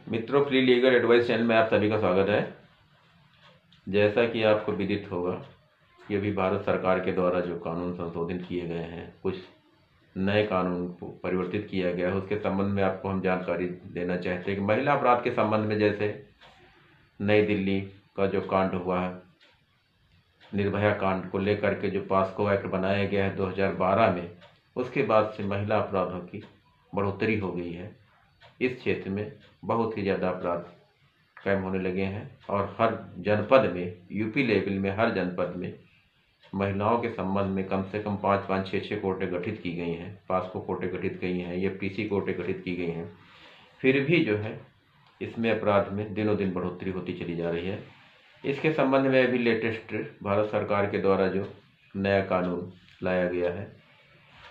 मित्रों, free legal advice channel में आप सभी का स्वागत है। जैसा कि आपको विदित होगा कि अभी भारत सरकार के द्वारा जो कानून संशोधन किए गए हैं, कुछ नए कानून को परिवर्तित किया गया है, उसके संबंध में आपको हम जानकारी देना चाहते हैं कि महिला अपराध के संबंध में जैसे नई दिल्ली का जो कांड हुआ है, निर्भया कांड को लेकर के जो पास्को एक्ट बनाया गया है 2012 में, उसके बाद से महिला अपराधों की बढ़ोतरी हो गई है। इस क्षेत्र में बहुत ही ज़्यादा अपराध कायम होने लगे हैं और हर जनपद में, यूपी लेवल में हर जनपद में महिलाओं के संबंध में कम से कम 5-5, 6-6 कोर्टें गठित की गई हैं, पास्को कोर्टें गठित की हैं, एफटीसी कोर्टें गठित की गई हैं। फिर भी जो है इसमें अपराध में दिनों दिन बढ़ोतरी होती चली जा रही है। इसके संबंध में अभी लेटेस्ट भारत सरकार के द्वारा जो नया कानून लाया गया है,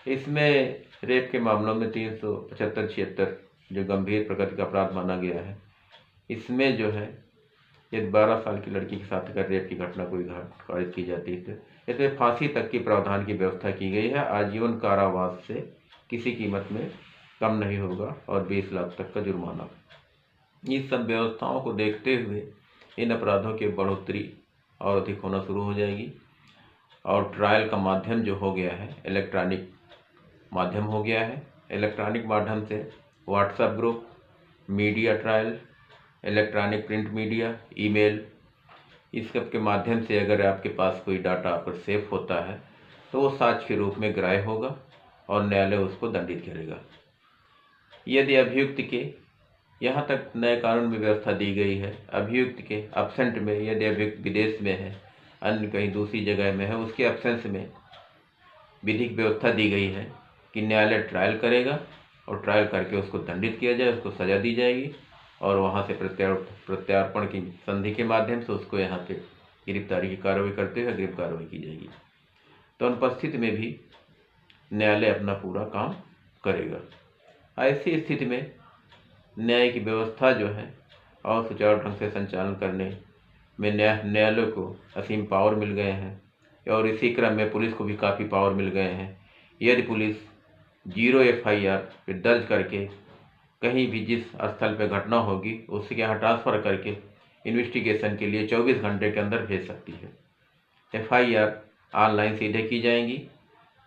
इसमें रेप के मामलों में 375-76 जो गंभीर प्रकृति का अपराध माना गया है, इसमें जो है यदि 12 साल की लड़की के साथ अगर रेप की घटना कोई कारित की जाती है तो इसमें फांसी तक की प्रावधान की व्यवस्था की गई है। आजीवन कारावास से किसी कीमत में कम नहीं होगा और 20 लाख तक का जुर्माना। इस सब व्यवस्थाओं को देखते हुए इन अपराधों की बढ़ोतरी और अधिक होना शुरू हो जाएगी और ट्रायल का माध्यम जो हो गया है, इलेक्ट्रॉनिक माध्यम हो गया है। इलेक्ट्रॉनिक माध्यम से WhatsApp group, media trial, electronic print media, email, इस सब के माध्यम से अगर आपके पास कोई डाटा आप पर सेव होता है तो वो साक्ष्य के रूप में ग्राह्य होगा और न्यायालय उसको दंडित करेगा। यदि अभियुक्त के, यहाँ तक नए कानून में व्यवस्था दी गई है, अभियुक्त के एब्सेंट में, यदि अभियुक्त विदेश में है, अन्य कहीं दूसरी जगह में है, उसके एब्सेंस में विधिक व्यवस्था दी गई है कि न्यायालय ट्रायल करेगा और ट्रायल करके उसको दंडित किया जाए, उसको सज़ा दी जाएगी और वहाँ से प्रत्यार्पण की संधि के माध्यम से उसको यहाँ पे गिरफ्तारी की कार्रवाई करते हुए गिरफ्त कार्रवाई की जाएगी। तो अनुपस्थिति में भी न्यायालय अपना पूरा काम करेगा। ऐसी स्थिति में न्याय की व्यवस्था जो है और सुचारू ढंग से संचालन करने में न्यायालय को असीम पावर मिल गए हैं और इसी क्रम में पुलिस को भी काफ़ी पावर मिल गए हैं। यदि पुलिस 0 FIR पे दर्ज करके कहीं भी जिस स्थल पर घटना होगी उसके यहाँ ट्रांसफ़र करके इन्वेस्टिगेशन के लिए 24 घंटे के अंदर भेज सकती है। FIR ऑनलाइन सीधे की जाएंगी।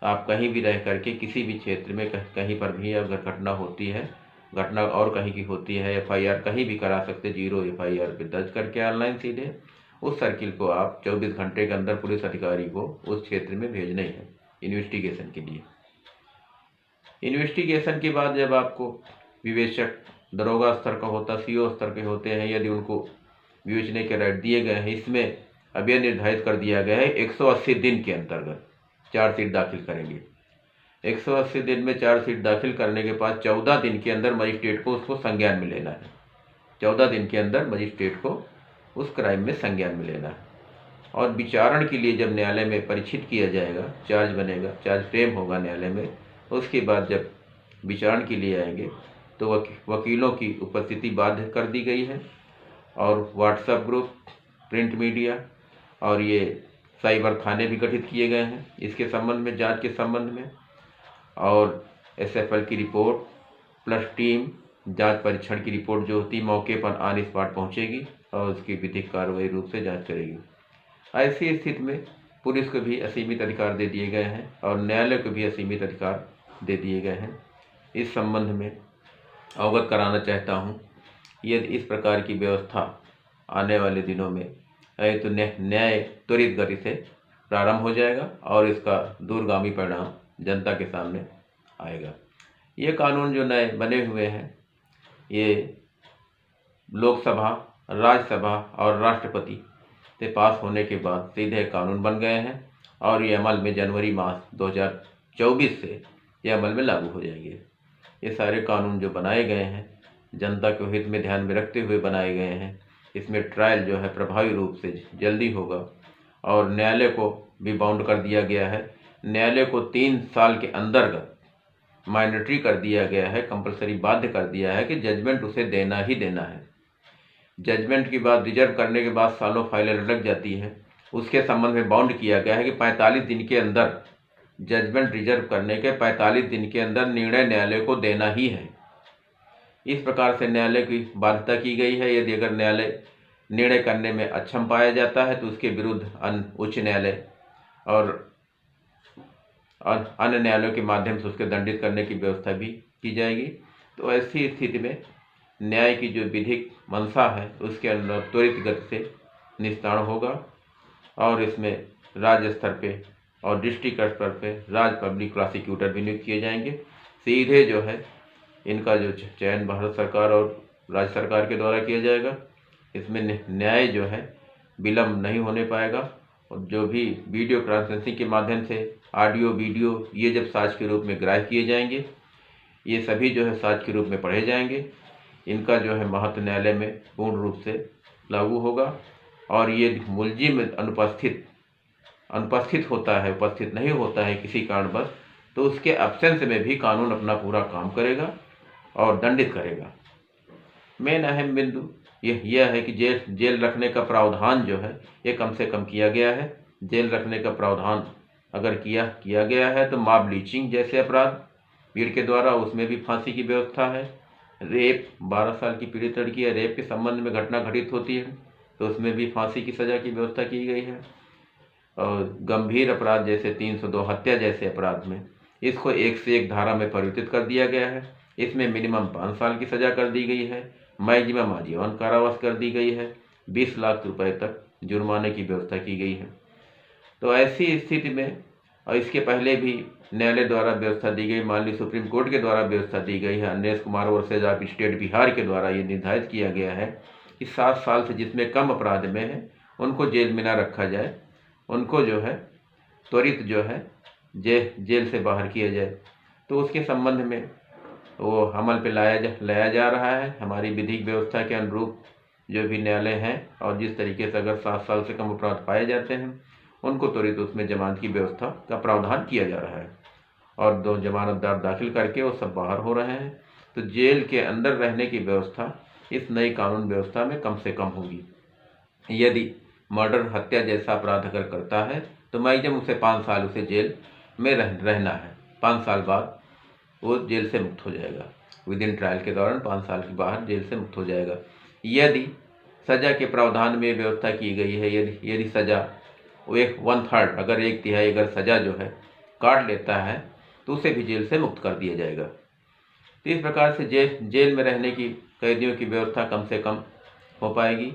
आप कहीं भी रह करके किसी भी क्षेत्र में कहीं पर भी अगर घटना होती है, घटना और कहीं की होती है, FIR कहीं भी करा सकते, 0 FIR पे दर्ज करके ऑनलाइन सीधे उस सर्किल को आप 24 घंटे के अंदर पुलिस अधिकारी को उस क्षेत्र में भेजना ही है इन्वेस्टिगेशन के लिए। इन्वेस्टिगेशन के बाद जब आपको विवेचक दरोगा स्तर का होता, CO स्तर के होते हैं, यदि उनको विवेचने के राइट दिए गए हैं, इसमें अब यह निर्धारित कर दिया गया है 180 दिन के अंतर्गत चार्जशीट दाखिल करेंगे। 180 दिन में चार्जशीट दाखिल करने के बाद 14 दिन के अंदर मजिस्ट्रेट को उसको संज्ञान में लेना है। 14 दिन के अंदर मजिस्ट्रेट को उस क्राइम में संज्ञान में लेना है और विचारण के लिए जब न्यायालय में परीक्षित किया जाएगा, चार्ज बनेगा, चार्ज फ्रेम होगा न्यायालय में, उसके बाद जब विचारण के लिए आएंगे तो वकीलों की उपस्थिति बाध्य कर दी गई है और व्हाट्सएप ग्रुप, प्रिंट मीडिया और ये साइबर थाने भी गठित किए गए हैं इसके संबंध में, जांच के संबंध में। और SFL की रिपोर्ट प्लस टीम जांच परीक्षण की रिपोर्ट जो होती मौके पर ऑन स्पॉट पहुंचेगी और उसकी विधिक कार्रवाई रूप से जांच करेगी। ऐसी स्थिति में पुलिस को भी असीमित अधिकार दे दिए गए हैं और न्यायालय को भी असीमित अधिकार दे दिए गए हैं। इस संबंध में अवगत कराना चाहता हूँ, यदि इस प्रकार की व्यवस्था आने वाले दिनों में है तो न्याय त्वरित गति से प्रारंभ हो जाएगा और इसका दूरगामी परिणाम जनता के सामने आएगा। ये कानून जो नए बने हुए हैं, ये लोकसभा, राज्यसभा और राष्ट्रपति से पास होने के बाद सीधे कानून बन गए हैं और ये अमल में जनवरी माह 2024 से ये अमल में लागू हो जाएंगे। ये सारे कानून जो बनाए गए हैं जनता के हित में ध्यान में रखते हुए बनाए गए हैं। इसमें ट्रायल जो है प्रभावी रूप से जल्दी होगा और न्यायालय को भी बाउंड कर दिया गया है। न्यायालय को 3 साल के अंतर्गत माइनटरी कर दिया गया है, कंपलसरी बाध्य कर दिया है कि जजमेंट उसे देना ही देना है। जजमेंट की बात रिजर्व करने के बाद सालों फाइलें लटक जाती है, उसके संबंध में बाउंड किया गया है कि 45 दिन के अंदर जजमेंट रिजर्व करने के 45 दिन के अंदर निर्णय न्यायालय को देना ही है। इस प्रकार से न्यायालय की बाध्यता की गई है। यदि अगर न्यायालय निर्णय करने में अक्षम पाया जाता है तो उसके विरुद्ध उच्च न्यायालय और अन्य न्यायालयों के माध्यम से उसके दंडित करने की व्यवस्था भी की जाएगी। तो ऐसी स्थिति में न्याय की जो विधिक मंशा है उसके अंदर त्वरित गति से निस्तारण होगा और इसमें राज्य स्तर पे और डिस्ट्रिक्ट स्तर पे राज्य पब्लिक प्रोसिक्यूटर भी नियुक्त किए जाएंगे। सीधे जो है इनका जो चयन भारत सरकार और राज्य सरकार के द्वारा किया जाएगा। इसमें न्याय जो है विलम्ब नहीं होने पाएगा और जो भी वीडियो कॉन्फ्रेंसिंग के माध्यम से ऑडियो वीडियो ये जब साक्ष्य के रूप में ग्राह्य किए जाएंगे, ये सभी जो है साक्ष्य के रूप में पढ़े जाएंगे। इनका जो है महत्व न्यायालय में पूर्ण रूप से लागू होगा और ये मुलजिम अनुपस्थित होता है, उपस्थित नहीं होता है किसी कारणवश, तो उसके एब्सेंस में भी कानून अपना पूरा काम करेगा और दंडित करेगा। मेन अहम बिंदु यह है कि जेल रखने का प्रावधान जो है ये कम से कम किया गया है। जेल रखने का प्रावधान अगर किया गया है तो मॉब लिंचिंग जैसे अपराध भीड़ के द्वारा, उसमें भी फांसी की व्यवस्था है। रेप 12 साल की पीड़ित लड़की या रेप के संबंध में घटना घटित होती है तो उसमें भी फांसी की सज़ा की व्यवस्था की गई है। और गंभीर अपराध जैसे 302 हत्या जैसे अपराध में इसको 1 से 1 धारा में परिवर्तित कर दिया गया है। इसमें मिनिमम 5 साल की सज़ा कर दी गई है, मैक्सिमम आजीवन कारावास कर दी गई है, 20 लाख रुपए तक जुर्माने की व्यवस्था की गई है। तो ऐसी स्थिति में और इसके पहले भी न्यायालय द्वारा व्यवस्था दी गई, मान ली सुप्रीम कोर्ट के द्वारा व्यवस्था दी गई है, Anilesh Kumar versus of state Bihar के द्वारा ये निर्धारित किया गया है कि 7 साल से जिसमें कम अपराध में है उनको जेल में ना रखा जाए, उनको जो है त्वरित जो है जेल से बाहर किया जाए। तो उसके संबंध में वो अमल पे लाया जा रहा है। हमारी विधिक व्यवस्था के अनुरूप जो भी न्यायालय हैं और जिस तरीके से अगर 7 साल से कम अपराध पाए जाते हैं उनको त्वरित उसमें जमानत की व्यवस्था का प्रावधान किया जा रहा है और 2 जमानतदार दाखिल करके वो सब बाहर हो रहे हैं। तो जेल के अंदर रहने की व्यवस्था इस नई कानून व्यवस्था में कम से कम होगी। यदि मर्डर हत्या जैसा अपराध अगर करता है तो मैक्सिमम उसे 5 साल उसे जेल में रहना है। 5 साल बाद वो जेल से मुक्त हो जाएगा। विद इन ट्रायल के दौरान 5 साल के बाहर जेल से मुक्त हो जाएगा। यदि सज़ा के प्रावधान में व्यवस्था की गई है, यदि सज़ा वो 1/3 अगर 1/3 अगर सज़ा जो है काट लेता है तो उसे भी जेल से मुक्त कर दिया जाएगा। तो इस प्रकार से जेल में रहने की कैदियों की व्यवस्था कम से कम हो पाएगी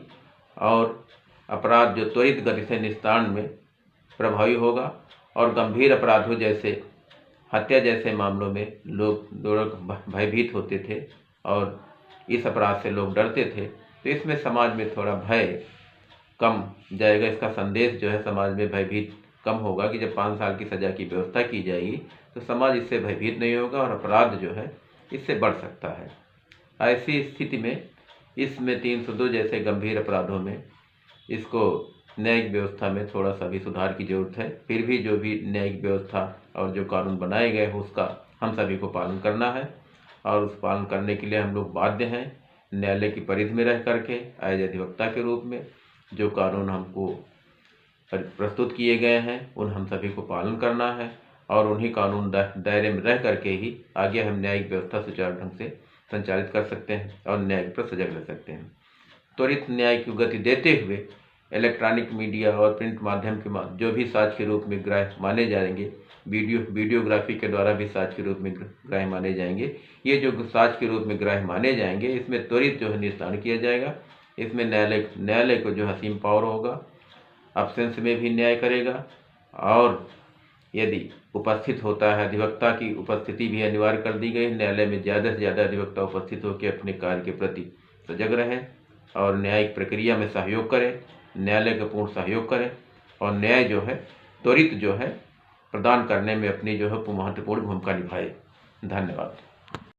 और अपराध जो त्वरित गति से निस्तारण में प्रभावी होगा और गंभीर अपराधों जैसे हत्या जैसे मामलों में लोग भयभीत होते थे और इस अपराध से लोग डरते थे, तो इसमें समाज में थोड़ा भय कम जाएगा। इसका संदेश जो है समाज में भयभीत कम होगा कि जब 5 साल की सज़ा की व्यवस्था की जाएगी तो समाज इससे भयभीत नहीं होगा और अपराध जो है इससे बढ़ सकता है। ऐसी स्थिति में इसमें 302 जैसे गंभीर अपराधों में इसको न्यायिक व्यवस्था में थोड़ा सा भी सुधार की ज़रूरत है। फिर भी जो भी न्यायिक व्यवस्था और जो कानून बनाए गए हैं उसका हम सभी को पालन करना है और उस पालन करने के लिए हम लोग बाध्य हैं न्यायालय की परिधि में रह करके एज अधिवक्ता के रूप में जो कानून हमको प्रस्तुत किए गए हैं उन हम सभी को पालन करना है और उन्हीं कानून दायरे में रह करके ही आगे हम न्यायिक व्यवस्था सुचारू ढंग से संचालित कर सकते हैं और न्याय पर सजग रह सकते हैं। त्वरित न्याय की गति देते हुए इलेक्ट्रॉनिक मीडिया और प्रिंट माध्यम के जो भी साक्ष्य के रूप में ग्राह्य माने जाएंगे, वीडियोग्राफी के द्वारा भी साक्ष्य के रूप में ग्राह्य माने जाएंगे, ये जो साक्ष्य के रूप में ग्राह्य माने जाएंगे इसमें त्वरित जो है निस्तारण किया जाएगा। इसमें न्यायालय को जो असीम पावर होगा, एब्सेंस में भी न्याय करेगा और यदि उपस्थित होता है अधिवक्ता की उपस्थिति भी अनिवार्य कर दी गई। न्यायालय में ज़्यादा से ज़्यादा अधिवक्ता उपस्थित होकर अपने कार्य के प्रति सजग रहे और न्यायिक प्रक्रिया में सहयोग करें, न्यायालय का पूर्ण सहयोग करें और न्याय जो है त्वरित जो है प्रदान करने में अपनी जो है महत्वपूर्ण भूमिका निभाए। धन्यवाद।